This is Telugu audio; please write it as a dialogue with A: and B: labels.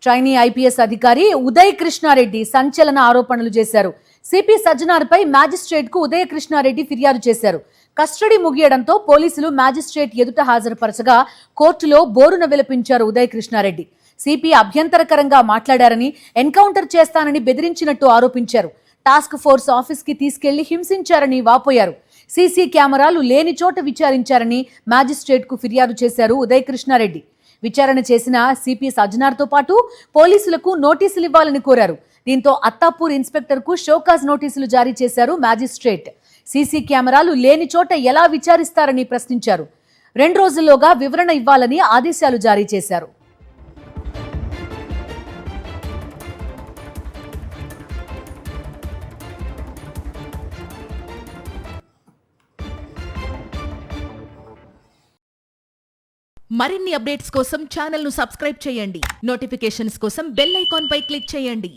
A: ట్రైనీ ఐపీఎస్ అధికారి ఉదయ్ కృష్ణారెడ్డి సంచలన ఆరోపణలు చేశారు. సిపి సజ్జనార్పై మ్యాజిస్ట్రేట్ కు ఉదయ్ కృష్ణారెడ్డి ఫిర్యాదు చేశారు. కస్టడీ ముగియడంతో పోలీసులు మ్యాజిస్ట్రేట్ ఎదుట హాజరుపరచగా కోర్టులో బోరున విలపించారు ఉదయ్ కృష్ణారెడ్డి. సిపి అభ్యంతరకరంగా మాట్లాడారని, ఎన్కౌంటర్ చేస్తానని బెదిరించినట్టు ఆరోపించారు. టాస్క్ ఫోర్స్ ఆఫీస్ కి తీసుకెళ్లి హింసించారని వాపోయారు. సీసీ కెమెరాలు లేని చోట విచారించారని మ్యాజిస్ట్రేట్ కు ఫిర్యాదు చేశారు ఉదయ్ కృష్ణారెడ్డి. విచారణ చేసిన సిపి సజ్జనార్తో పాటు పోలీసులకు నోటీసులు ఇవ్వాలని కోరారు. దీంతో అత్తాపూర్ ఇన్స్పెక్టర్ కు షోకాజ్ నోటీసులు జారీ చేశారు మ్యాజిస్ట్రేట్. సీసీ కెమెరాలు లేని చోట ఎలా విచారిస్తారని ప్రశ్నించారు. 2 రోజుల్లోగా వివరణ ఇవ్వాలని ఆదేశాలు జారీ చేశారు.
B: మరిన్ని అప్డేట్స్ కోసం ఛానల్ ను సబ్స్క్రైబ్ చేయండి. నోటిఫికేషన్స్ కోసం బెల్ ఐకాన్ పై క్లిక్ చేయండి.